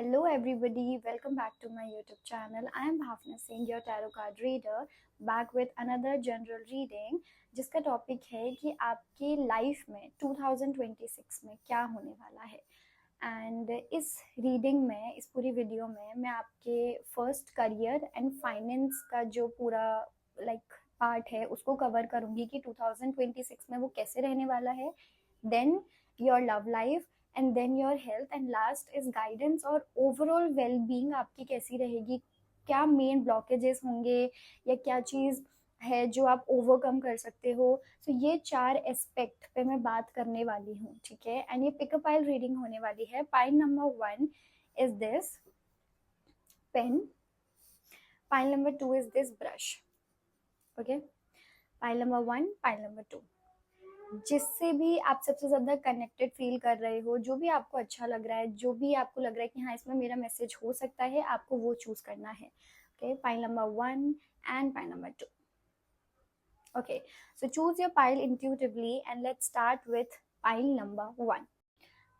Hello, everybody. Welcome back to my YouTube channel. I am Bhavna Singh, your tarot card reader, back with another general reading, जिसका topic है कि आपकी life में 2026 में क्या होने वाला है। एंड इस रीडिंग में, इस पूरी वीडियो में मैं आपके फर्स्ट करियर एंड फाइनेंस का जो पूरा पार्ट है उसको कवर करूंगी कि 2026 में वो कैसे रहने वाला है। Then your love life and then your health and last is guidance और ओवरऑल वेल बीइंग आपकी कैसी रहेगी, क्या मेन ब्लॉकेजेस होंगे या क्या चीज़ है जो आप ओवरकम कर सकते हो। सो ये 4 एस्पेक्ट पे मैं बात करने वाली हूँ, ठीक है। एंड ये पिकअप पाइल रीडिंग होने वाली है। Pile number 1 is this pen, pile number 2 is this brush, okay. Pile number 1, pile number 2, जिससे भी आप सबसे ज़्यादा कनेक्टेड फील कर रहे हो, जो भी आपको अच्छा लग रहा है, जो भी आपको लग रहा है कि हाँ इसमें मेरा मैसेज हो सकता है, आपको वो चूज करना है, okay. Pile number 1 and pile number 2, okay, so choose your pile intuitively and let's start with pile number 1.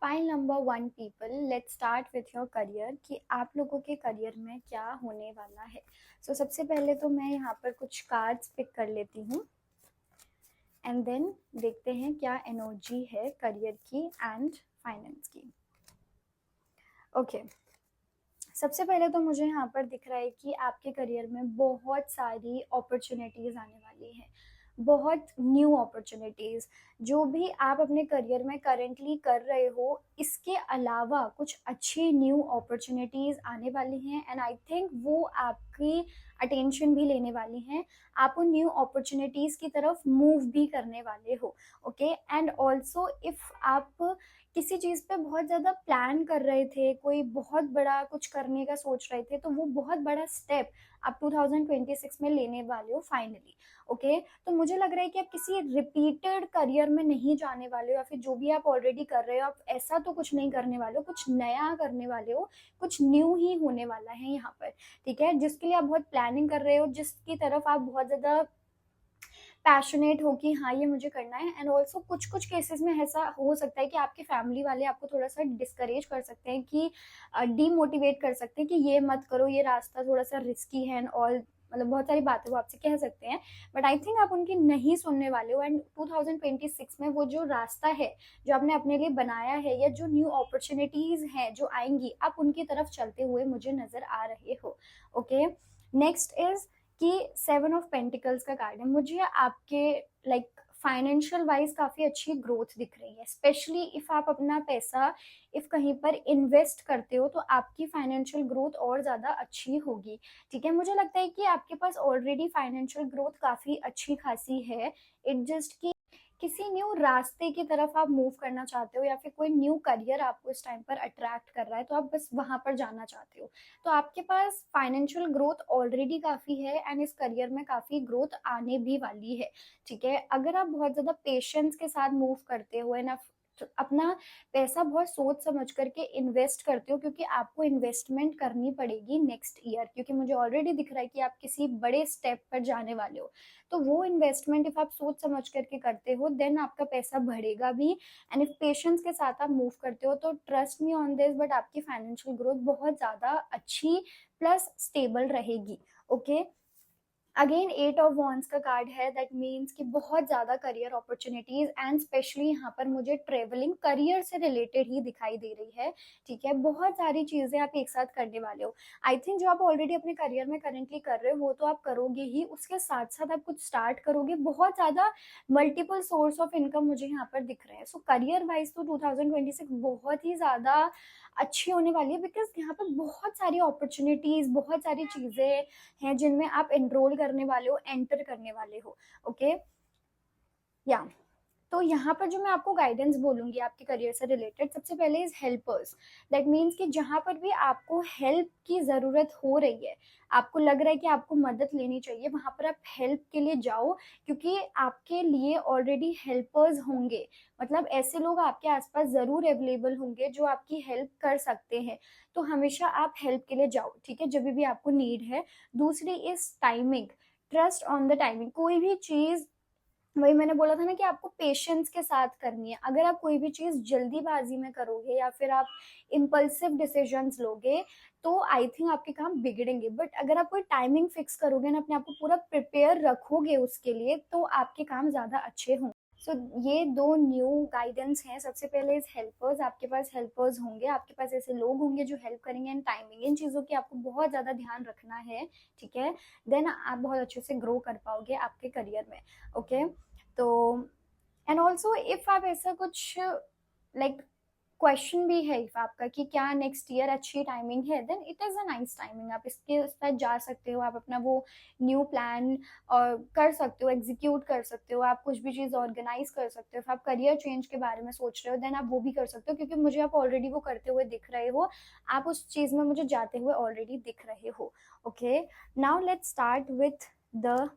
Pile number 1 people, let's start with your career कि आप लोगों के करियर में क्या होने वाला है। सो सबसे पहले तो मैं यहाँ पर कुछ कार्ड्स पिक कर लेती हूँ एंड देन देखते हैं क्या एनर्जी है करियर की एंड फाइनेंस की। ओके, सबसे पहले तो मुझे यहाँ पर दिख रहा है कि आपके करियर में बहुत सारी अपॉर्चुनिटीज़ आने वाली हैं, बहुत न्यू अपॉर्चुनिटीज़। जो भी आप अपने करियर में करेंटली कर रहे हो, इसके अलावा कुछ अच्छी न्यू अपॉर्चुनिटीज़ आने वाली हैं एंड आई थिंक वो आपकी अटेंशन भी लेने वाली हैं। आप उन न्यू अपॉर्चुनिटीज़ की तरफ मूव भी करने वाले हो, ओके। एंड ऑल्सो इफ़ आप किसी चीज़ पे बहुत ज़्यादा प्लान कर रहे थे, कोई बहुत बड़ा कुछ करने का सोच रहे थे, तो वो बहुत बड़ा स्टेप आप 2026 में लेने वाले हो फाइनली, ओके। तो मुझे लग रहा है कि आप किसी रिपीटेड करियर में नहीं जाने वाले हो, या फिर जो भी आप ऑलरेडी कर रहे हो आप ऐसा तो कुछ नहीं करने वाले हो, कुछ नया करने वाले हो, कुछ न्यू ही होने वाला है यहाँ पर, ठीक है। जिसके लिए आप बहुत प्लानिंग कर रहे हो, जिसकी तरफ आप बहुत ज़्यादा पैशनेट हो कि हाँ ये मुझे करना है। एंड ऑल्सो कुछ कुछ केसेस में ऐसा हो सकता है कि आपके फैमिली वाले आपको थोड़ा सा डिस्करेज कर सकते हैं, कि डीमोटिवेट कर सकते हैं कि ये मत करो, ये रास्ता थोड़ा सा रिस्की है एंड ऑल, मतलब बहुत सारी बातें वो आपसे कह सकते हैं। बट आई थिंक आप उनकी नहीं सुनने वाले हो एंड 2026 में वो जो रास्ता है जो आपने अपने लिए बनाया है, या जो न्यू अपॉर्चुनिटीज हैं जो आएंगी, आप उनकी तरफ चलते हुए मुझे नजर आ रहे हो, ओके। नेक्स्ट इज कि 7 ऑफ पेंटिकल्स का कार्ड है। मुझे आपके फाइनेंशियल वाइज काफी अच्छी ग्रोथ दिख रही है, स्पेशली इफ आप अपना पैसा इफ कहीं पर इन्वेस्ट करते हो तो आपकी फाइनेंशियल ग्रोथ और ज्यादा अच्छी होगी, ठीक है। मुझे लगता है कि आपके पास ऑलरेडी फाइनेंशियल ग्रोथ काफी अच्छी खासी है। इट जस्ट कि किसी न्यू रास्ते की तरफ आप मूव करना चाहते हो, या फिर कोई न्यू करियर आपको इस टाइम पर अट्रैक्ट कर रहा है, तो आप बस वहां पर जाना चाहते हो। तो आपके पास फाइनेंशियल ग्रोथ ऑलरेडी काफी है एंड इस करियर में काफी ग्रोथ आने भी वाली है, ठीक है। अगर आप बहुत ज्यादा पेशेंस के साथ मूव करते हो एंड अपना पैसा बहुत सोच समझ करके इन्वेस्ट करते हो, क्योंकि आपको इन्वेस्टमेंट करनी पड़ेगी नेक्स्ट ईयर, क्योंकि मुझे ऑलरेडी दिख रहा है कि आप किसी बड़े स्टेप पर जाने वाले हो। तो वो इन्वेस्टमेंट इफ आप सोच समझ करके करते हो, देन आपका पैसा बढ़ेगा भी। एंड इफ पेशेंस के साथ आप मूव करते हो, तो trust me on this, but आपकी फाइनेंशियल ग्रोथ बहुत ज्यादा अच्छी प्लस स्टेबल रहेगी, ओके। अगेन 8 ऑफ वॉन्ड्स का कार्ड है, दैट मीन्स कि बहुत ज़्यादा करियर अपॉर्चुनिटीज एंड स्पेशली यहाँ पर मुझे ट्रेवलिंग करियर से रिलेटेड ही दिखाई दे रही है, ठीक है। बहुत सारी चीज़ें आप एक साथ करने वाले हो। आई थिंक जो आप ऑलरेडी अपने करियर में करेंटली कर रहे हो वो तो आप करोगे ही, उसके साथ साथ आप कुछ स्टार्ट करोगे। बहुत ज़्यादा मल्टीपल सोर्स ऑफ इनकम मुझे यहाँ पर दिख रहे हैं। सो करियर वाइज तो 2026 बहुत ही ज़्यादा अच्छी होने वाली है, बिकॉज यहाँ पर बहुत सारी अपॉर्चुनिटीज, बहुत सारी चीज़ें हैं जिनमें आप एनरोल करने वाले हो, एंटर करने वाले हो, ओके। या तो यहाँ पर जो मैं आपको गाइडेंस बोलूंगी आपके करियर से रिलेटेड, सबसे पहले इज हेल्पर्स। दैट मीन्स कि जहाँ पर भी आपको हेल्प की ज़रूरत हो रही है, आपको लग रहा है कि आपको मदद लेनी चाहिए, वहाँ पर आप हेल्प के लिए जाओ, क्योंकि आपके लिए ऑलरेडी हेल्पर्स होंगे। मतलब ऐसे लोग आपके आसपास ज़रूर अवेलेबल होंगे जो आपकी हेल्प कर सकते हैं। तो हमेशा आप हेल्प के लिए जाओ, ठीक है, जब भी आपको नीड है। दूसरी is timing, trust on the timing. कोई भी चीज़ वही मैंने बोला था ना कि आपको पेशेंस के साथ करनी है। अगर आप कोई भी चीज़ जल्दीबाजी में करोगे या फिर आप इम्पल्सिव डिसीजंस लोगे, तो आई थिंक आपके काम बिगड़ेंगे। बट अगर आप कोई टाइमिंग फिक्स करोगे ना, अपने आप को पूरा प्रिपेयर रखोगे उसके लिए, तो आपके काम ज़्यादा अच्छे होंगे। सो ये दो न्यू गाइडेंस हैं। सबसे पहले इज हेल्पर्स। आपके पास हेल्पर्स होंगे, आपके पास ऐसे लोग होंगे जो हेल्प करेंगे। एंड टाइमिंग, इन चीज़ों की आपको बहुत ज़्यादा ध्यान रखना है, ठीक है। देन आप बहुत अच्छे से ग्रो कर पाओगे आपके करियर में, ओके। तो एंड ऑल्सो इफ आप ऐसा कुछ लाइक क्वेश्चन भी है इफ आपका कि क्या नेक्स्ट ईयर अच्छी टाइमिंग है, then it is a nice timing. आप इसके उस पर जा सकते हो, आप अपना वो न्यू प्लान और कर सकते हो, एग्जीक्यूट कर सकते हो, आप कुछ भी चीज़ ऑर्गेनाइज कर सकते हो। if आप करियर चेंज के बारे में सोच रहे हो, देन आप वो भी कर सकते हो, क्योंकि मुझे आप ऑलरेडी वो करते हुए दिख रहे हो। आप उस चीज़ में मुझे जाते हुए ऑलरेडी दिख रहे हो, okay. Now let's start with the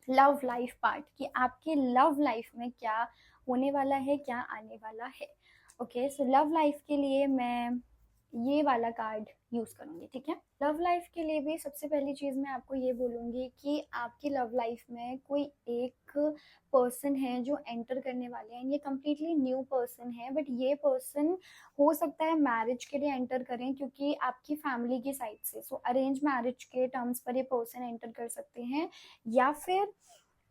love life part, कि आपके लव लाइफ में क्या होने वाला है, क्या आने वाला है, ओके। सो लव लाइफ के लिए मैं ये वाला कार्ड यूज करूंगी, ठीक है। लव लाइफ के लिए भी सबसे पहली चीज मैं आपको ये बोलूंगी कि आपकी लव लाइफ में कोई एक पर्सन है जो एंटर करने वाले हैं। ये कम्प्लीटली न्यू पर्सन है, बट ये पर्सन हो सकता है मैरिज के लिए एंटर करें, क्योंकि आपकी फैमिली की साइड से। सो अरेंज मैरिज के टर्म्स पर ये पर्सन एंटर कर सकते हैं, या फिर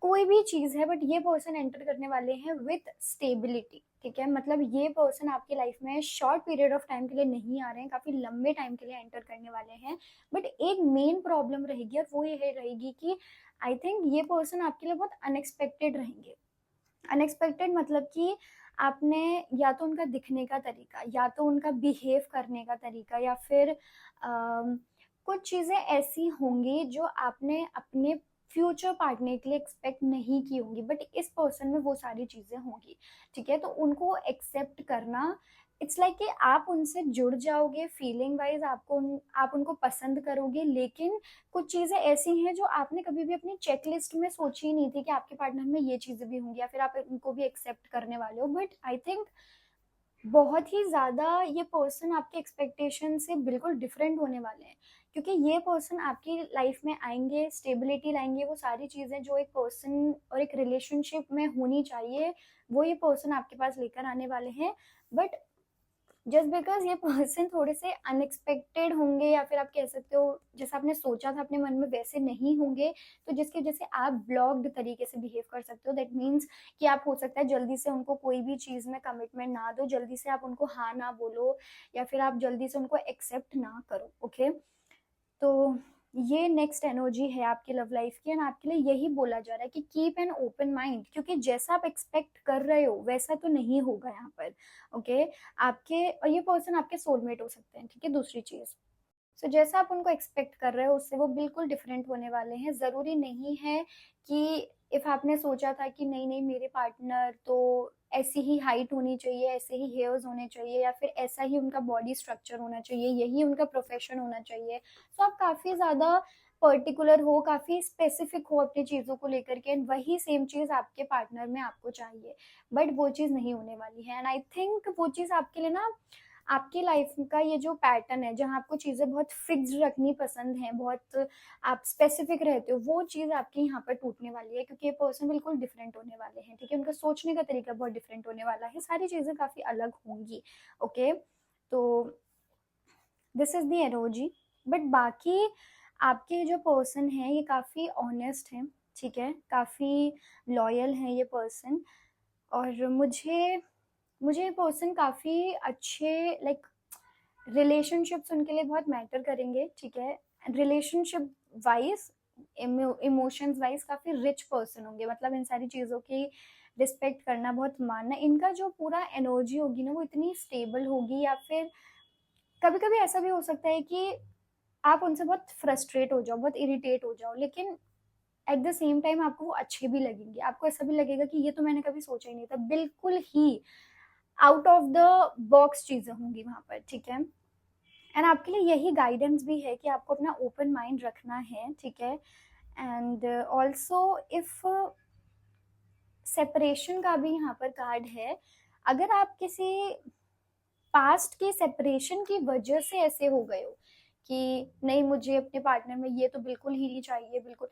कोई भी चीज है, बट ये पर्सन एंटर करने वाले हैं विथ स्टेबिलिटी, ठीक है। मतलब ये पर्सन आपकी लाइफ में शॉर्ट पीरियड ऑफ टाइम के लिए नहीं आ रहे हैं, काफी लंबे टाइम के लिए एंटर करने वाले हैं। बट एक मेन प्रॉब्लम रहेगी, और वो ये रहेगी कि आई थिंक ये पर्सन आपके लिए बहुत अनएक्सपेक्टेड रहेंगे। अनएक्सपेक्टेड मतलब कि आपने या तो उनका दिखने का तरीका, या तो उनका बिहेव करने का तरीका, या फिर कुछ चीजें ऐसी होंगी जो आपने अपने फ्यूचर पार्टनर के लिए एक्सपेक्ट नहीं की होंगी, बट इस पर्सन में वो सारी चीजें होंगी, ठीक है। तो उनको एक्सेप्ट करना, इट्स लाइक कि आप उनसे जुड़ जाओगे फीलिंग वाइज, आप उनको पसंद करोगे, लेकिन कुछ चीजें ऐसी हैं जो आपने कभी भी अपनी चेकलिस्ट में सोची ही नहीं थी कि आपके पार्टनर में ये चीजें भी होंगी, या फिर आप उनको भी एक्सेप्ट करने वाले हो। बट आई थिंक बहुत ही ज्यादा ये पर्सन आपके एक्सपेक्टेशन से बिल्कुल डिफरेंट होने वाले हैं, क्योंकि ये पर्सन आपकी लाइफ में आएंगे, स्टेबिलिटी लाएंगे, वो सारी चीजें जो एक पर्सन और एक रिलेशनशिप में होनी चाहिए, वो ये पर्सन आपके पास लेकर आने वाले हैं। बट जस्ट बिकॉज ये पर्सन थोड़े से अनएक्सपेक्टेड होंगे, या फिर आप कह सकते हो जैसा आपने सोचा था अपने मन में वैसे नहीं होंगे, तो जिसकी वजह से आप ब्लॉक्ड तरीके से बिहेव कर सकते हो। दैट मीन्स कि आप हो सकता है जल्दी से उनको कोई भी चीज में कमिटमेंट ना दो, जल्दी से आप उनको हाँ ना बोलो, या फिर आप जल्दी से उनको एक्सेप्ट ना करो, ओके। तो ये नेक्स्ट एनर्जी है आपकी लव लाइफ की, एंड आपके लिए यही बोला जा रहा है कि कीप एन ओपन माइंड, क्योंकि जैसा आप एक्सपेक्ट कर रहे हो वैसा तो नहीं होगा यहाँ पर, ओके। आपके और ये पर्सन आपके सोलमेट हो सकते हैं, ठीक है। दूसरी चीज, सो जैसा आप उनको एक्सपेक्ट कर रहे हो उससे वो बिल्कुल डिफरेंट होने वाले हैं। ज़रूरी नहीं है कि इफ़ आपने सोचा था कि नहीं नहीं मेरे पार्टनर तो ऐसी ही हाइट होनी चाहिए, ऐसे ही हेयर्स होने चाहिए, या फिर ऐसा ही उनका बॉडी स्ट्रक्चर होना चाहिए, यही उनका प्रोफेशन होना चाहिए, तो आप काफ़ी ज़्यादा पर्टिकुलर हो, काफ़ी स्पेसिफिक हो अपनी चीज़ों को लेकर के, एंड वही सेम चीज़ आपके पार्टनर में आपको चाहिए। बट वो चीज़ नहीं होने वाली है, एंड आई थिंक वो चीज़ आपके लिए ना, आपकी लाइफ का ये जो पैटर्न है जहाँ आपको चीज़ें बहुत फिक्स्ड रखनी पसंद है, बहुत आप स्पेसिफिक रहते हो, वो चीज़ आपकी यहाँ पर टूटने वाली है, क्योंकि ये पर्सन बिल्कुल डिफरेंट होने वाले हैं, ठीक है। उनका सोचने का तरीका बहुत डिफरेंट होने वाला है, सारी चीज़ें काफ़ी अलग होंगी, ओके। तो this is the energy. But बाकी आपके जो पर्सन है ये काफ़ी ऑनेस्ट है, ठीक है, काफ़ी लॉयल है ये पर्सन। और मुझे ये पर्सन काफ़ी अच्छे लाइक रिलेशनशिप्स उनके लिए बहुत मैटर करेंगे, ठीक है। रिलेशनशिप वाइज, इमोशंस वाइज काफ़ी रिच पर्सन होंगे, मतलब इन सारी चीज़ों की रिस्पेक्ट करना, बहुत मानना, इनका जो पूरा एनर्जी होगी ना वो इतनी स्टेबल होगी। या फिर कभी कभी ऐसा भी हो सकता है कि आप उनसे बहुत फ्रस्ट्रेट हो जाओ, बहुत इरिटेट हो जाओ, लेकिन एट द सेम टाइम आपको वो अच्छे भी लगेंगे, आपको ऐसा भी लगेगा कि ये तो मैंने कभी सोचा ही नहीं था, बिल्कुल ही आउट ऑफ द बॉक्स चीजें होंगी वहां पर, ठीक है। एंड आपके लिए यही गाइडेंस भी है कि आपको अपना ओपन माइंड रखना है, ठीक है। एंड ऑल्सो इफ सेपरेशन का भी यहाँ पर कार्ड है, अगर आप किसी पास्ट के सेपरेशन की वजह से ऐसे हो गए हो कि नहीं मुझे अपने पार्टनर में ये तो बिल्कुल ही नहीं चाहिए, बिल्कुल,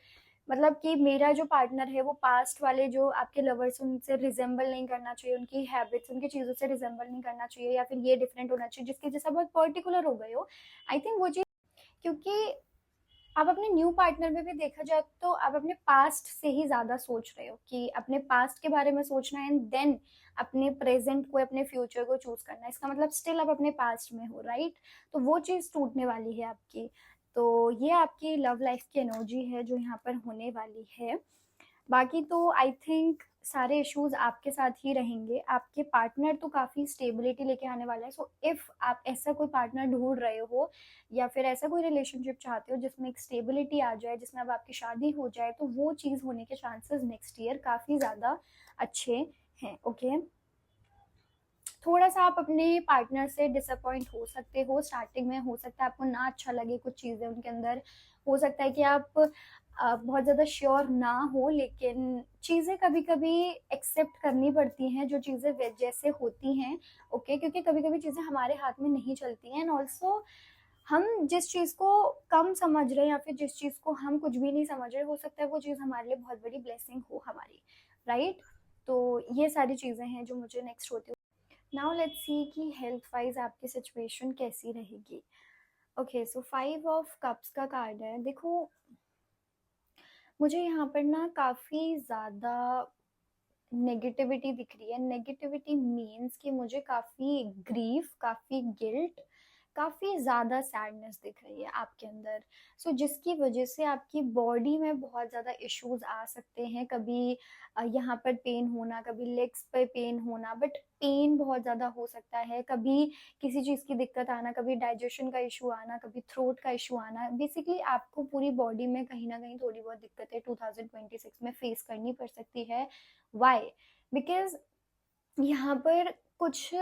मतलब कि मेरा जो पार्टनर है वो पास्ट वाले जो आपके लवर्स उनसे रिजेंबल नहीं करना चाहिए, उनकी हैबिट्स उनकी चीज़ों से रिजेंबल नहीं करना चाहिए, या फिर ये डिफरेंट होना चाहिए जिसके जैसा बहुत पर्टिकुलर हो गए हो। आई थिंक वो चीज़, क्योंकि आप अपने न्यू पार्टनर में भी देखा जाए तो आप अपने पास्ट से ही ज्यादा सोच रहे हो कि अपने पास्ट के बारे में सोचना है, एंड देन अपने प्रेजेंट को अपने फ्यूचर को चूज करना है। इसका मतलब स्टिल आप अपने पास्ट में हो, राइट? तो वो चीज टूटने वाली है आपकी। तो ये आपकी लव लाइफ की एनर्जी है जो यहाँ पर होने वाली है। बाकी तो आई थिंक सारे इश्यूज आपके साथ ही रहेंगे। आपके पार्टनर तो काफ़ी स्टेबिलिटी लेके आने वाला है। सो इफ़ आप ऐसा कोई पार्टनर ढूंढ रहे हो या फिर ऐसा कोई रिलेशनशिप चाहते हो जिसमें एक स्टेबिलिटी आ जाए, जिसमें अब आपकी शादी हो जाए, तो वो चीज़ होने के चांसेस नेक्स्ट ईयर काफ़ी ज़्यादा अच्छे हैं। ओके, थोड़ा सा आप अपने पार्टनर से डिसअपॉइंट हो सकते हो स्टार्टिंग में। हो सकता है आपको ना अच्छा लगे कुछ चीज़ें उनके अंदर, हो सकता है कि आप बहुत ज़्यादा श्योर ना हो, लेकिन चीज़ें कभी कभी एक्सेप्ट करनी पड़ती हैं जो चीज़ें जैसे होती हैं। ओके, क्योंकि कभी कभी चीज़ें हमारे हाथ में नहीं चलती हैं, एंड ऑल्सो हम जिस चीज़ को कम समझ रहे हैं या फिर जिस चीज़ को हम कुछ भी नहीं समझ रहे, हो सकता है वो चीज़ हमारे लिए बहुत बड़ी ब्लेसिंग हो हमारी, राइट? तो ये सारी चीज़ें हैं जो मुझे नेक्स्ट होती। नाउ लेट्स सी कि हेल्थ वाइज आपकी सिचुएशन कैसी रहेगी। ओके, सो 5 ऑफ कप्स का कार्ड है। देखो, मुझे यहाँ पर ना काफ़ी ज़्यादा नेगेटिविटी दिख रही है। नेगेटिविटी मीन्स कि मुझे काफ़ी ग्रीफ, काफ़ी गिल्ट, काफ़ी ज़्यादा सैडनेस दिख रही है आपके अंदर। सो जिसकी वजह से आपकी बॉडी में बहुत ज़्यादा इश्यूज आ सकते हैं। कभी यहाँ पर पेन होना, कभी लेग्स पे पेन होना, बट पेन बहुत ज़्यादा हो सकता है। कभी किसी चीज़ की दिक्कत आना, कभी डाइजेशन का इशू आना, कभी थ्रोट का इशू आना। बेसिकली आपको पूरी बॉडी में कहीं ना कहीं थोड़ी बहुत दिक्कतें 2026 में फेस करनी पड़ सकती है। वाई? बिकॉज यहाँ पर कुछ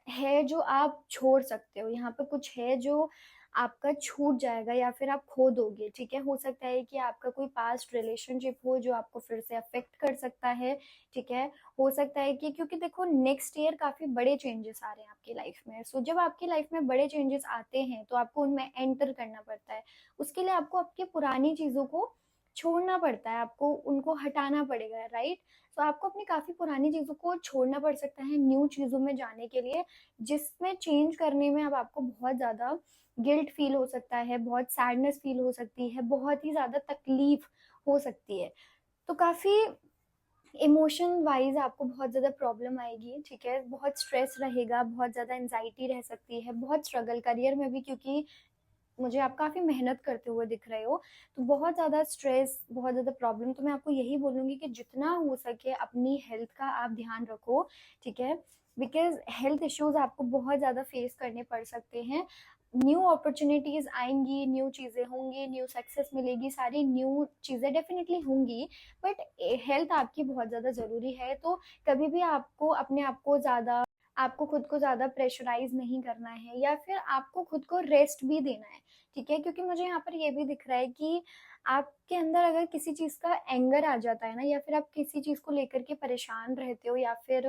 है जो आप छोड़ सकते हो, यहाँ पर कुछ है जो आपका छूट जाएगा या फिर आप खो दोगे। ठीक है, हो सकता है कि आपका कोई पास्ट रिलेशनशिप हो जो आपको फिर से अफेक्ट कर सकता है। ठीक है, हो सकता है कि, क्योंकि देखो नेक्स्ट ईयर काफी बड़े चेंजेस आ रहे हैं आपकी लाइफ में। सो जब आपकी लाइफ में बड़े चेंजेस आते हैं तो आपको उनमें एंटर करना पड़ता है। उसके लिए आपको आपकी पुरानी चीजों को छोड़ना पड़ता है, आपको उनको हटाना पड़ेगा, राइट? तो आपको अपनी काफी पुरानी चीजों को छोड़ना पड़ सकता है न्यू चीजों में जाने के लिए, जिसमें चेंज करने में अब आपको बहुत ज्यादा गिल्ट फील हो सकता है, बहुत सैडनेस फील हो सकती है, बहुत ही ज्यादा तकलीफ हो सकती है। तो काफी इमोशन वाइज आपको बहुत ज़्यादा प्रॉब्लम आएगी। ठीक है, बहुत स्ट्रेस रहेगा, बहुत ज़्यादा एंजाइटी रह सकती है, बहुत स्ट्रगल करियर में भी, क्योंकि मुझे आप काफ़ी मेहनत करते हुए दिख रहे हो। तो बहुत ज़्यादा स्ट्रेस, बहुत ज़्यादा प्रॉब्लम। तो मैं आपको यही बोलूँगी कि जितना हो सके अपनी हेल्थ का आप ध्यान रखो। ठीक है, बिकॉज हेल्थ इश्यूज आपको बहुत ज़्यादा फेस करने पड़ सकते हैं। न्यू अपॉर्चुनिटीज आएंगी, न्यू चीज़ें होंगी, न्यू सक्सेस मिलेगी, सारी न्यू चीज़ें डेफिनेटली होंगी, बट हेल्थ आपकी बहुत ज़्यादा ज़रूरी है। तो कभी भी आपको अपने आप को ज़्यादा, आपको खुद को ज़्यादा प्रेशराइज नहीं करना है, या फिर आपको खुद को रेस्ट भी देना है। ठीक है, क्योंकि मुझे यहाँ पर ये भी दिख रहा है कि आपके अंदर अगर किसी चीज़ का एंगर आ जाता है ना, या फिर आप किसी चीज़ को लेकर के परेशान रहते हो, या फिर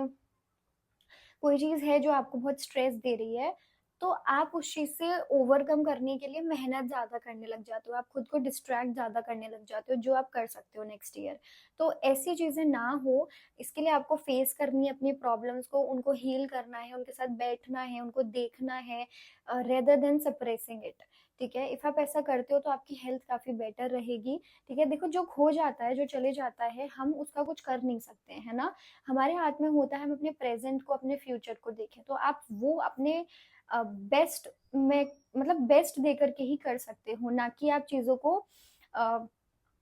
कोई चीज़ है जो आपको बहुत स्ट्रेस दे रही है, तो आप उस चीज़ से ओवरकम करने के लिए मेहनत ज़्यादा करने लग जाते हो, आप खुद को डिस्ट्रैक्ट ज़्यादा करने लग जाते हो, जो आप कर सकते हो नेक्स्ट ईयर। तो ऐसी चीज़ें ना हो, इसके लिए आपको फेस करनी है अपनी प्रॉब्लम्स को, उनको हील करना है, उनके साथ बैठना है, उनको देखना है, रेदर देन सप्रेसिंग इट। ठीक है, इफ आप ऐसा करते हो तो आपकी हेल्थ काफ़ी बेटर रहेगी। ठीक है, देखो जो खो जाता है, जो चले जाता है, हम उसका कुछ कर नहीं सकते हैं ना। हमारे हाथ में होता है हम अपने प्रेजेंट को, अपने फ्यूचर को देखें। तो आप वो अपने बेस्ट में, मतलब बेस्ट दे करके ही कर सकते हो, ना कि आप चीज़ों को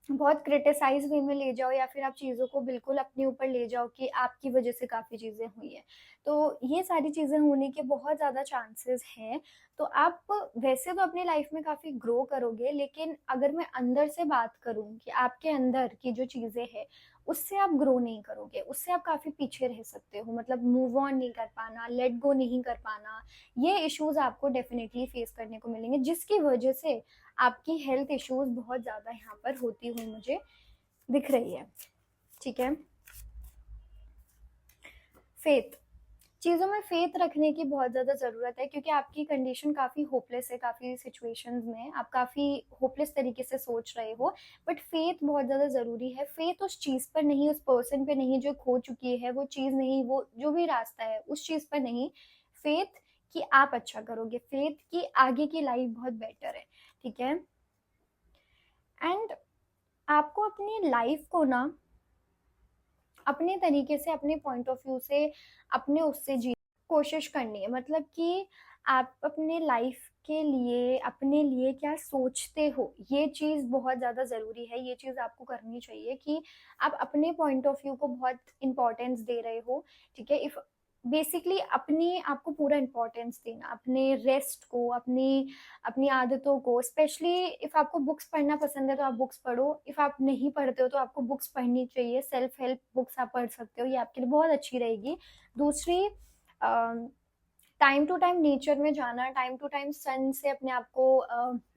बहुत क्रिटिसाइज वे में ले जाओ, या फिर आप चीज़ों को बिल्कुल अपने ऊपर ले जाओ कि आपकी वजह से काफ़ी चीज़ें हुई हैं। तो ये सारी चीज़ें होने के बहुत ज़्यादा चांसेस हैं। तो आप वैसे तो अपनी लाइफ में काफ़ी ग्रो करोगे, लेकिन अगर मैं अंदर से बात करूँ कि आपके अंदर की जो चीज़ें हैं उससे आप ग्रो नहीं करोगे, उससे आप काफ़ी पीछे रह सकते हो। मतलब मूव ऑन नहीं कर पाना, लेट गो नहीं कर पाना, ये इश्यूज आपको डेफिनेटली फेस करने को मिलेंगे, जिसकी वजह से आपकी हेल्थ इश्यूज बहुत ज़्यादा यहाँ पर होती हुई मुझे दिख रही है। ठीक है, फेथ, चीज़ों में फेथ रखने की बहुत ज़्यादा ज़रूरत है, क्योंकि आपकी कंडीशन काफ़ी होपलेस है, काफ़ी सिचुएशंस में आप काफ़ी होपलेस तरीके से सोच रहे हो, बट फेथ बहुत ज़्यादा ज़रूरी है। फेथ उस चीज़ पर नहीं, उस पर्सन पे नहीं जो खो चुकी है, वो चीज़ नहीं, वो जो भी रास्ता है उस चीज़ पर नहीं। फेथ कि आप अच्छा करोगे, फेथ कि आगे की लाइफ बहुत बेटर है, ठीक है। एंड आपको अपनी लाइफ को ना अपने तरीके से, अपने पॉइंट ऑफ व्यू से, अपने उससे जी कोशिश करनी है। मतलब कि आप अपने लाइफ के लिए, अपने लिए क्या सोचते हो, ये चीज़ बहुत ज़्यादा ज़रूरी है। ये चीज़ आपको करनी चाहिए कि आप अपने पॉइंट ऑफ व्यू को बहुत इम्पोर्टेंस दे रहे हो, ठीक है। इफ बेसिकली अपने आप को पूरा इम्पोर्टेंस देना, अपने रेस्ट को, अपनी अपनी आदतों को। स्पेशली इफ आपको बुक्स पढ़ना पसंद है तो आप बुक्स पढ़ो, इफ आप नहीं पढ़ते हो तो आपको बुक्स पढ़नी चाहिए। सेल्फ हेल्प बुक्स आप पढ़ सकते हो, ये आपके लिए बहुत अच्छी रहेगी। दूसरी, टाइम टू टाइम नेचर में जाना, टाइम टू टाइम सन से अपने आप को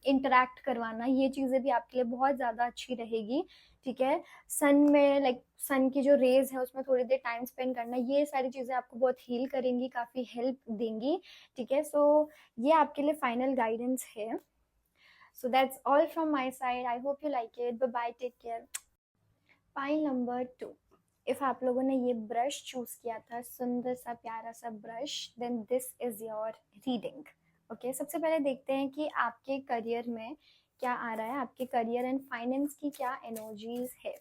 इंटरेक्ट करवाना, ये चीज़ें भी आपके लिए बहुत ज़्यादा अच्छी रहेगी, ठीक है। सन में लाइक सन की जो रेज है उसमें थोड़ी देर टाइम स्पेंड करना, ये सारी चीज़ें आपको बहुत हील करेंगी, काफ़ी हेल्प देंगी, ठीक है। सो ये आपके लिए फाइनल गाइडेंस है। So that's all from my side. I hope you like it. Bye bye, take care. File number 2, if आप लोगों ने ये ब्रश चूज किया था, सुंदर सा प्यारा सा brush, then this is your reading. Okay, सबसे पहले देखते हैं कि आपके करियर में क्या आ रहा है, आपके करियर एंड फाइनेंस की क्या एनर्जीज है।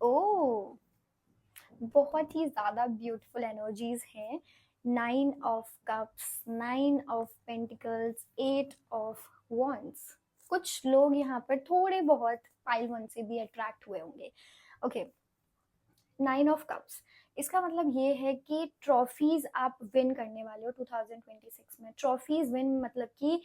ओ, बहुत ही ज्यादा ब्यूटीफुल एनर्जीज हैं। 9 of cups, 9 of pentacles, 8 of wands. कुछ लोग यहाँ पर थोड़े बहुत पाइल 1 से भी अट्रैक्ट हुए होंगे। ओके, 9 ऑफ कप्स, इसका मतलब ये है कि ट्रॉफीज आप विन करने वाले हो 2026 में। ट्रॉफीज विन मतलब कि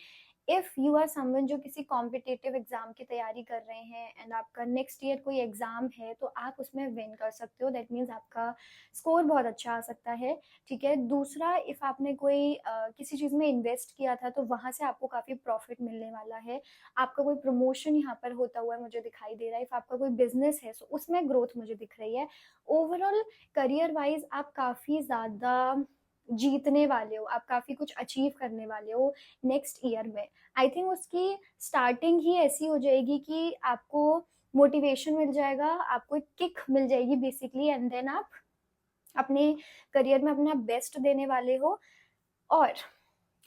इफ यू आर समवन जो किसी कॉम्पिटिटिव एग्जाम की तैयारी कर रहे हैं एंड आपका नेक्स्ट ईयर कोई एग्जाम है, तो आप उसमें विन कर सकते हो। दैट मीन्स आपका स्कोर बहुत अच्छा आ सकता है, ठीक है। दूसरा, इफ आपने कोई किसी चीज़ में इन्वेस्ट किया था तो वहाँ से आपको काफ़ी प्रॉफिट मिलने वाला है। आपका कोई प्रमोशन यहाँ पर होता हुआ मुझे दिखाई दे रहा है। इफ आपका कोई बिजनेस है तो उसमें ग्रोथ मुझे दिख रही है। ओवरऑल करियर वाइज आप काफ़ी ज़्यादा जीतने वाले हो, आप काफ़ी कुछ अचीव करने वाले हो नेक्स्ट ईयर में। आई थिंक उसकी स्टार्टिंग ही ऐसी हो जाएगी कि आपको मोटिवेशन मिल जाएगा, आपको एक किक मिल जाएगी बेसिकली, एंड देन आप अपने करियर में अपना बेस्ट देने वाले हो और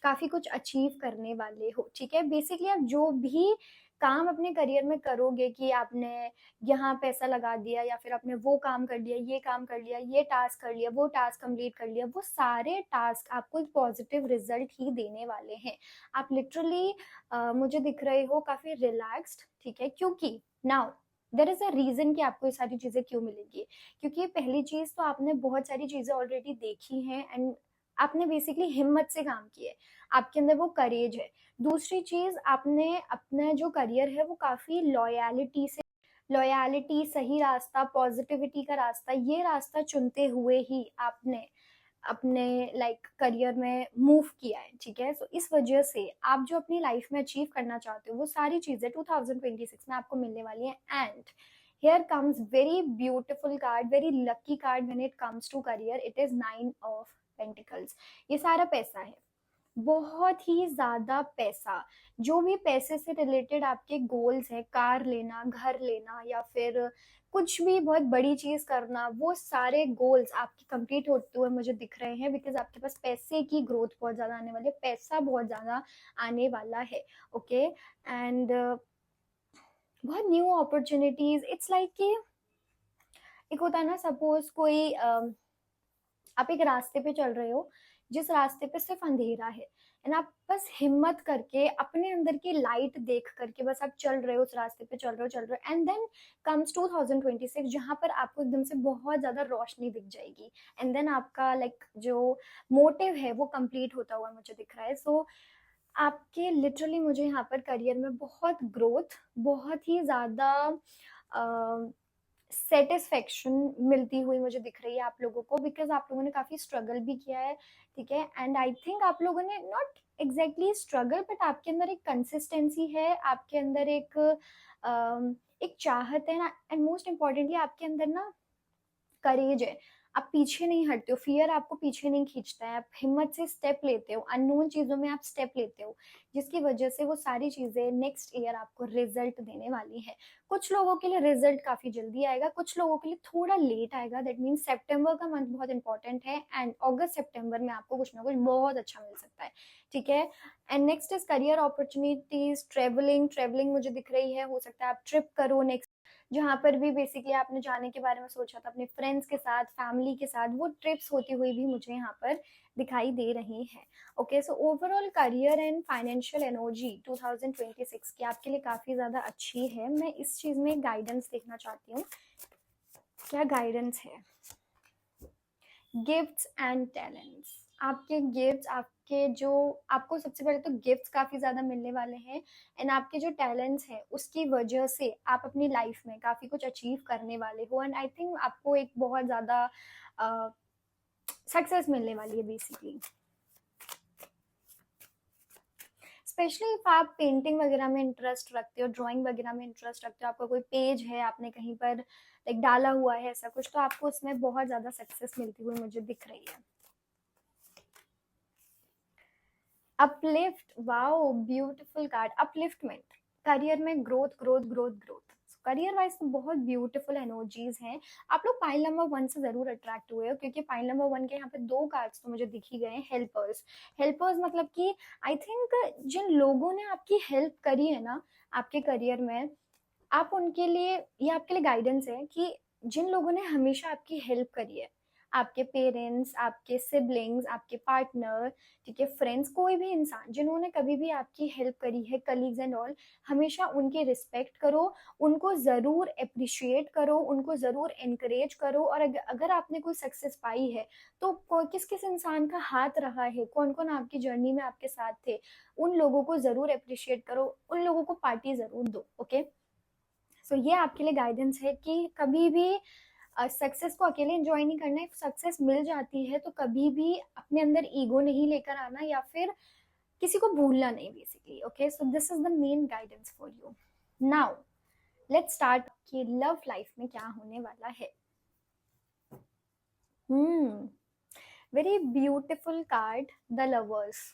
काफ़ी कुछ अचीव करने वाले हो, ठीक है। बेसिकली आप जो भी काम अपने करियर में करोगे कि आपने यहाँ पैसा लगा दिया या फिर आपने वो काम कर लिया, ये काम कर लिया, ये टास्क कर लिया, वो टास्क कंप्लीट कर लिया, वो सारे टास्क आपको एक पॉजिटिव रिजल्ट ही देने वाले हैं। आप लिटरली मुझे दिख रहे हो काफ़ी रिलैक्स्ड, ठीक है। क्योंकि now there is a reason कि आपको ये सारी चीज़ें क्यों मिलेंगी। क्योंकि पहली चीज़ तो आपने बहुत सारी चीज़ें ऑलरेडी देखी हैं एंड आपने बेसिकली हिम्मत से काम किया है, आपके अंदर वो करेज है। दूसरी चीज, आपने अपना जो करियर है वो काफी लॉयलिटी से, लॉयलिटी, सही रास्ता, पॉजिटिविटी का रास्ता, ये रास्ता चुनते हुए ही आपने अपने करियर में मूव किया है, ठीक है। सो इस वजह से आप जो अपनी लाइफ में अचीव करना चाहते हो वो सारी चीजें 2026 में आपको मिलने वाली हैं। And here comes very beautiful card, very lucky card when it comes to career. It is 9 of Pentacles। ये सारा पैसा है, बहुत ही ज्यादा पैसा। जो भी पैसे से रिलेटेड आपके गोल्स है, कार लेना, घर लेना, या फिर कुछ भी बहुत बड़ी चीज करना, वो सारे गोल्स आपके कंप्लीट होते हुए मुझे दिख रहे हैं। बिकॉज आपके पास पैसे की ग्रोथ बहुत ज्यादा आने वाली है, पैसा बहुत ज्यादा आने वाला है, ओके। एंड बहुत न्यू अपॉर्चुनिटीज, इट्स लाइक कि एक होता है ना, सपोज कोई आप एक रास्ते पे चल रहे हो जिस रास्ते पे सिर्फ अंधेरा है, एंड आप बस हिम्मत करके अपने अंदर की लाइट देख करके बस आप चल रहे हो, उस रास्ते पे चल रहे हो, एंड देन कम्स 2026 जहां पर आपको एकदम से बहुत ज्यादा रोशनी दिख जाएगी, एंड देन आपका जो मोटिव है वो कंप्लीट होता हुआ मुझे दिख रहा है। सो आपके लिटरली मुझे यहाँ पर करियर में बहुत ग्रोथ, बहुत ही ज्यादा सेटिस्फेक्शन मिलती हुई मुझे दिख रही है आप लोगों को। बिकॉज आप लोगों ने काफी स्ट्रगल भी किया है, ठीक है। एंड आई थिंक आप लोगों ने नॉट एग्जैक्टली स्ट्रगल, बट आपके अंदर एक कंसिस्टेंसी है, आपके अंदर एक चाहत है ना, एंड मोस्ट इम्पॉर्टेंटली आपके अंदर ना करेज है। आप पीछे नहीं हटते हो, फियर आपको पीछे नहीं खींचता है, आप हिम्मत से स्टेप लेते हो, अननोन चीजों में आप स्टेप लेते हो, जिसकी वजह से वो सारी चीजें नेक्स्ट ईयर आपको रिजल्ट देने वाली है। कुछ लोगों के लिए रिजल्ट काफी जल्दी आएगा, कुछ लोगों के लिए थोड़ा लेट आएगा। दैट मीन्स सेप्टेम्बर का मंथ बहुत इंपॉर्टेंट है एंड अगस्त सितंबर में आपको कुछ ना कुछ बहुत अच्छा मिल सकता है, ठीक है। And next is career opportunities, travelling, travelling मुझे दिख रही है, हो सकता है आप ट्रिप करो नेक्स्ट, जहाँ पर भी बेसिकली आपने जाने के बारे में सोचा था अपने फ्रेंड्स के साथ, फैमिली के साथ, वो ट्रिप्स होती हुई भी मुझे यहाँ पर दिखाई दे रही है। Okay, so overall career and financial energy 2026 की आपके लिए काफी ज्यादा अच्छी है। मैं इस चीज में गाइडेंस देखना चाहती हूँ, क्या गाइडेंस है। गिफ्ट्स एंड टैलेंट्स, आपके गिफ्ट्स, आपके जो, आपको सबसे पहले तो गिफ्ट्स काफी ज्यादा मिलने वाले हैं एंड आपके जो टैलेंट्स हैं उसकी वजह से आप अपनी लाइफ में काफी कुछ अचीव करने वाले हो एंड आई थिंक आपको एक बहुत ज्यादा सक्सेस मिलने वाली है बेसिकली। स्पेशली इफ आप पेंटिंग वगैरह में इंटरेस्ट रखते हो, ड्राइंग वगैरह में इंटरेस्ट रखते हो, आपका कोई पेज है, आपने कहीं पर लाइक डाला हुआ है ऐसा कुछ, तो आपको उसमें बहुत ज्यादा सक्सेस मिलती हुई मुझे दिख रही है। Uplift, wow beautiful card, upliftment, career में growth growth growth growth, career wise तो बहुत ब्यूटीफुल एनर्जीज हैं। आप लोग पाइल नंबर 1 से जरूर अट्रैक्ट हुए हो, क्योंकि पाइल नंबर 1 के यहाँ पे 2 कार्ड्स तो मुझे दिख ही गए हैं, हेल्पर्स। हेल्पर्स मतलब कि आई थिंक जिन लोगों ने आपकी हेल्प करी है ना आपके करियर में, आप उनके लिए, ये आपके लिए गाइडेंस है कि जिन लोगों ने हमेशा आपकी हेल्प करी है, आपके पेरेंट्स, आपके सिबलिंग्स, आपके पार्टनर, ठीक है, फ्रेंड्स, कोई भी इंसान जिन्होंने कभी भी आपकी हेल्प करी है, कलीग्स एंड ऑल, हमेशा उनकी रिस्पेक्ट करो, उनको जरूर अप्रिशिएट करो, उनको जरूर एनकरेज करो। और अगर आपने कोई सक्सेस पाई है तो किस किस इंसान का हाथ रहा है, कौन कौन आपकी जर्नी में आपके साथ थे, उन लोगों को जरूर अप्रिशिएट करो, उन लोगों को पार्टी जरूर दो। ओके, सो ये आपके लिए गाइडेंस है कि कभी भी सक्सेस को अकेले एंजॉय नहीं करना है। सक्सेस मिल जाती है तो कभी भी अपने अंदर ईगो नहीं लेकर आना या फिर किसी को भूलना नहीं basically. Okay, so this is the main guidance for you. Now let's start कि लव लाइफ में क्या होने वाला है। Very beautiful card, the lovers.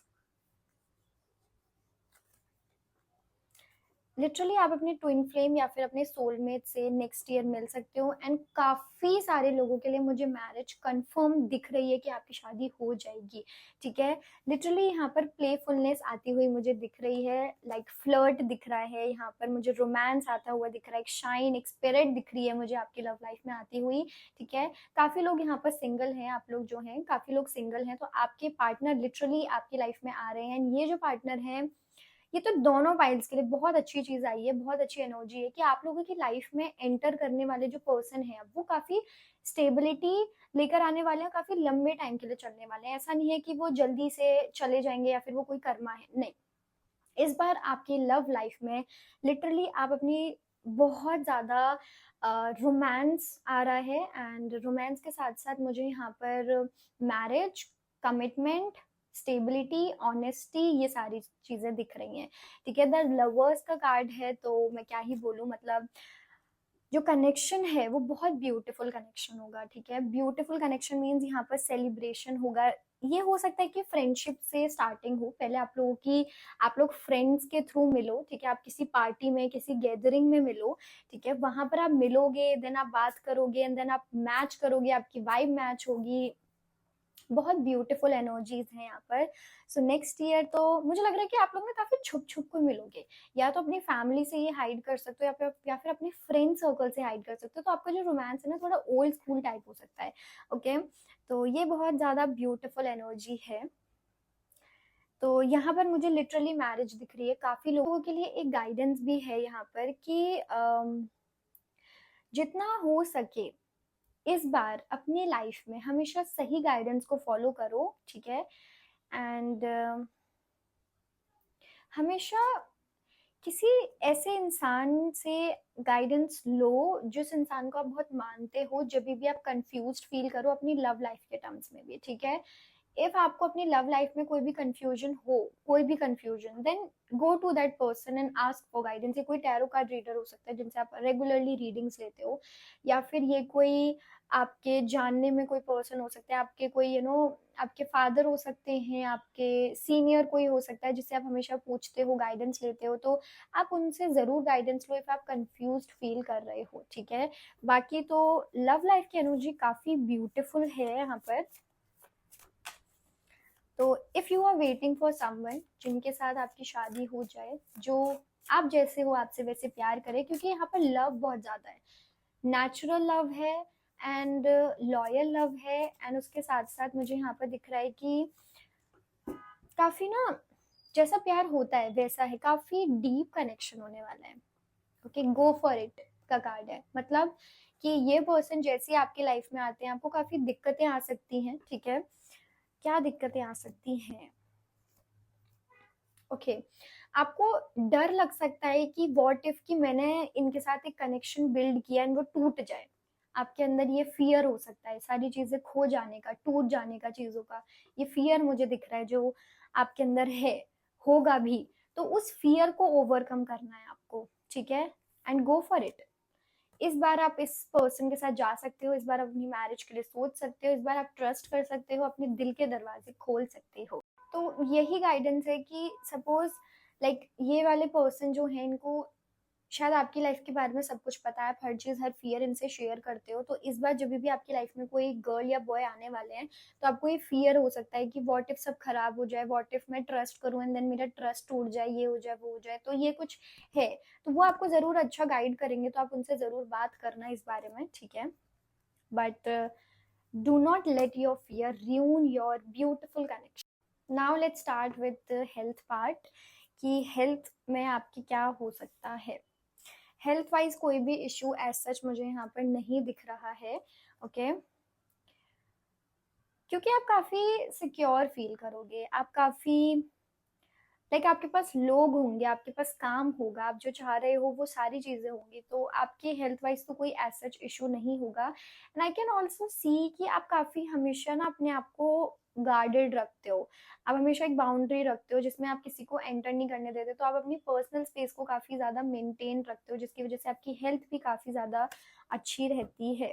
Literally आप अपने ट्विन फ्लेम या फिर अपने सोलमेट से नेक्स्ट ईयर मिल सकते हो एंड काफी सारे लोगों के लिए मुझे मैरिज कंफर्म दिख रही है कि आपकी शादी हो जाएगी, ठीक है। लिटरली यहाँ पर प्लेफुलनेस आती हुई मुझे दिख रही है, लाइक फ्लर्ट दिख रहा है यहाँ पर, मुझे रोमांस आता हुआ दिख रहा है, एक शाइन, एक स्पिरिट दिख रही है मुझे आपकी लव लाइफ में आती हुई, ठीक है। काफी लोग यहाँ पर सिंगल हैं, आप लोग जो हैं काफी लोग सिंगल हैं, तो आपके पार्टनर लिटरली आपकी लाइफ में आ रहे हैं। ये जो पार्टनर हैं, ये तो दोनों पाइल्स के लिए बहुत अच्छी चीज आई है, बहुत अच्छी एनर्जी है कि आप लोगों की लाइफ में एंटर करने वाले जो पर्सन है वो काफी स्टेबिलिटी लेकर आने वाले हैं, काफी लंबे टाइम के लिए चलने वाले हैं। ऐसा नहीं है कि वो जल्दी से चले जाएंगे या फिर वो कोई कर्मा है, नहीं। इस बार आपकी लव लाइफ में लिटरली आप अपनी बहुत ज्यादा रोमांस आ रहा है एंड रोमांस के साथ साथ मुझे यहाँ पर मैरिज, कमिटमेंट, स्टेबिलिटी, ऑनेस्टी, ये सारी चीजें दिख रही हैं, ठीक है। द लवर्स का कार्ड है तो मैं क्या ही बोलूं, मतलब जो कनेक्शन है वो बहुत ब्यूटीफुल कनेक्शन होगा, ठीक है। ब्यूटीफुल कनेक्शन मीन्स यहाँ पर सेलिब्रेशन होगा। ये हो सकता है कि फ्रेंडशिप से स्टार्टिंग हो, पहले आप लोगों की, आप लोग फ्रेंड्स के थ्रू मिलो, ठीक है, आप किसी पार्टी में, किसी गैदरिंग में मिलो, ठीक है, वहां पर आप मिलोगे, देन आप बात करोगे एंड देन आप मैच करोगे, आपकी वाइब मैच होगी। बहुत ब्यूटीफुल एनर्जीज हैं यहाँ पर। सो नेक्स्ट ईयर तो मुझे लग रहा है कि आप लोग ना काफी छुप छुप को मिलोगे, या तो अपनी फैमिली से ये हाइड कर सकते हो या फिर अपने फ्रेंड सर्कल से हाइड कर सकते हो, तो आपका जो रोमांस है ना थोड़ा ओल्ड स्कूल टाइप हो सकता है। ओके, तो ये बहुत ज्यादा ब्यूटीफुल एनर्जी है। तो यहाँ पर मुझे लिटरली मैरिज दिख रही है। काफी लोगों के लिए एक गाइडेंस भी है यहाँ पर कि जितना हो सके इस बार अपनी लाइफ में हमेशा सही गाइडेंस को फॉलो करो, ठीक है। एंड हमेशा किसी ऐसे इंसान से गाइडेंस लो जिस इंसान को आप बहुत मानते हो, जब भी आप कंफ्यूज्ड फील करो अपनी लव लाइफ के टर्म्स में भी, ठीक है। इफ आपको अपनी लव लाइफ में कोई भी कंफ्यूजन हो, कोई भी confusion, then go to that person and ask for guidance. ये कोई टैरो कार्ड रीडर हो सकता है जिनसे आप रेगुलरली रीडिंग्स लेते हो, या फिर ये कोई आपके जानने में कोई पर्सन हो सकता है, आपके कोई आपके फादर हो सकते हैं, आपके सीनियर कोई हो सकता है जिससे आप हमेशा पूछते हो, गाइडेंस लेते हो, तो आप उनसे जरूर गाइडेंस लो इफ आप कंफ्यूज्ड फील कर रहे हो, ठीक है। बाकी तो लव लाइफ की एनर्जी काफी ब्यूटीफुल है यहाँ पर। तो if you are waiting for someone जिनके साथ आपकी शादी हो जाए, जो आप जैसे हो, आपसे वैसे प्यार करे, क्योंकि यहाँ पर लव बहुत ज्यादा है, नेचुरल लव है एंड लॉयल लव है, एंड उसके साथ साथ मुझे यहाँ पर दिख रहा है कि काफी ना, जैसा प्यार होता है वैसा है, काफी डीप कनेक्शन होने वाला है। ओके, गो फॉर इट का कार्ड है, मतलब कि ये पर्सन जैसे आपकी लाइफ में आते हैं, आपको काफी दिक्कतें आ सकती हैं, ठीक है। क्या दिक्कतें आ सकती हैं? ओके, आपको डर लग सकता है कि व्हाट इफ कि मैंने इनके साथ एक कनेक्शन बिल्ड किया एंड वो टूट जाए। आपके अंदर ये फियर हो सकता है, सारी चीजें खो जाने का, टूट जाने का, चीजों का, ये फियर मुझे दिख रहा है जो आपके अंदर है, होगा भी। तो उस फियर को ओवरकम करना है आपको, ठीक है, एंड गो फॉर इट। इस बार आप इस पर्सन के साथ जा सकते हो, इस बार आप अपनी मैरिज के लिए सोच सकते हो, इस बार आप ट्रस्ट कर सकते हो, अपने दिल के दरवाजे खोल सकते हो। तो यही गाइडेंस है कि सपोज लाइक ये वाले पर्सन जो है, इनको शायद आपकी लाइफ के बारे में सब कुछ पता है, आप हर चीज, हर फियर इनसे शेयर करते हो, तो इस बार जब भी आपकी लाइफ में कोई गर्ल या बॉय आने वाले हैं, तो आपको ये फियर हो सकता है कि व्हाट इफ सब खराब हो जाए, व्हाट इफ मैं ट्रस्ट करूं एंड देन मेरा ट्रस्ट टूट जाए, ये हो जाए, वो हो जाए, तो ये कुछ है। तो वो आपको जरूर अच्छा गाइड करेंगे, तो आप उनसे जरूर बात करना इस बारे में, ठीक है। But do not let your fear ruin your beautiful connection. Now let's start with health part, कि हेल्थ में आपकी क्या हो सकता है। हेल्थ वाइज कोई भी इश्यू एज सच मुझे यहाँ पर नहीं दिख रहा है, ओके। क्योंकि आप काफी सिक्योर फील करोगे, आप काफी लाइक आपके पास लोग होंगे, आपके पास काम होगा, आप जो चाह रहे हो वो सारी चीजें होंगी, तो आपके हेल्थ वाइज तो कोई एज सच इशू नहीं होगा। And I can also see कि आप काफी हमेशा ना अपने आप को गार्डेड रखते हो, आप हमेशा एक बाउंड्री रखते हो जिसमें आप किसी को एंटर नहीं करने देते, तो आप अपनी पर्सनल स्पेस को काफी ज्यादा मेंटेन रखते हो, जिसकी वजह से आपकी हेल्थ भी काफी ज्यादा अच्छी रहती है।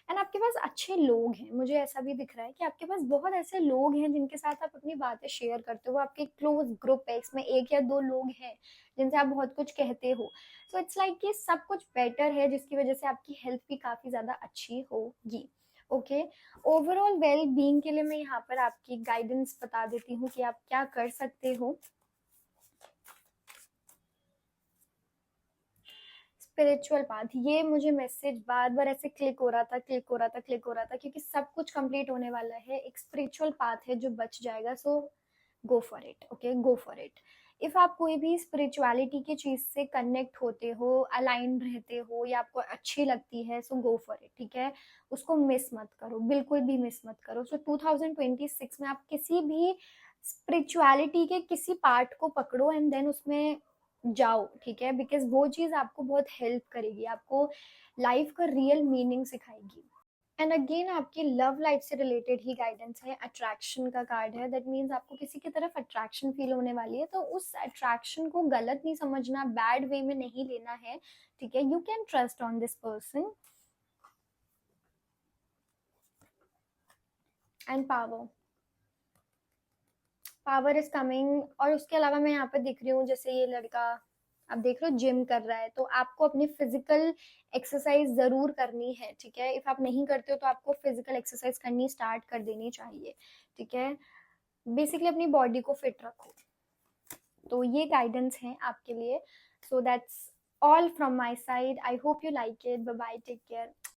एंड आपके पास अच्छे लोग हैं, मुझे ऐसा भी दिख रहा है कि आपके पास बहुत ऐसे लोग हैं जिनके साथ आप अपनी बातें शेयर करते हो, आपके क्लोज ग्रुप है, इसमें एक या दो लोग हैं जिनसे आप बहुत कुछ कहते हो। सो इट्स लाइक कि सब कुछ बेटर है, जिसकी वजह से आपकी हेल्थ भी काफी ज्यादा अच्छी होगी, ओके। ओवरऑल वेल बीइंग के लिए मैं यहाँ पर आपकी गाइडेंस बता देती हूँ कि आप क्या कर सकते हो। स्पिरिचुअल पाथ, ये मुझे मैसेज बार बार ऐसे क्लिक हो रहा था, क्लिक हो रहा था, क्लिक हो रहा था, क्योंकि सब कुछ कंप्लीट होने वाला है, एक स्पिरिचुअल पाथ है जो बच जाएगा। So go for it, okay, go for it. If आप कोई भी स्पिरिचुअलिटी की चीज से कनेक्ट होते हो, अलाइन रहते हो, या आपको अच्छी लगती है, सो गो फॉर इट, ठीक है। उसको मिस मत करो, बिल्कुल भी मिस मत करो। सो 2026 में आप किसी भी स्पिरिचुअलिटी के किसी पार्ट को पकड़ो एंड देन उसमें जाओ, ठीक है, बिकॉज वो चीज आपको बहुत हेल्प करेगी, आपको लाइफ का रियल मीनिंग सिखाएगी। एंड अगेन आपकी लव लाइफ से रिलेटेड ही गाइडेंस है, अट्रैक्शन का कार्ड है, दैट मीन्स आपको किसी की तरफ अट्रैक्शन फील होने वाली है, तो उस अट्रैक्शन को गलत नहीं समझना, बैड वे में नहीं लेना है, ठीक है। You can trust on this person. And power, power is coming. और उसके अलावा मैं यहाँ पे दिख रही हूँ, जैसे ये लड़का आप देख रहे हो जिम कर रहा है, तो आपको अपनी फिजिकल एक्सरसाइज जरूर करनी है, ठीक है। इफ आप नहीं करते हो तो आपको फिजिकल एक्सरसाइज करनी स्टार्ट कर देनी चाहिए, ठीक है। बेसिकली अपनी बॉडी को फिट रखो। तो ये गाइडेंस है आपके लिए। So that's all from my side, I hope you like it, bye bye, take care.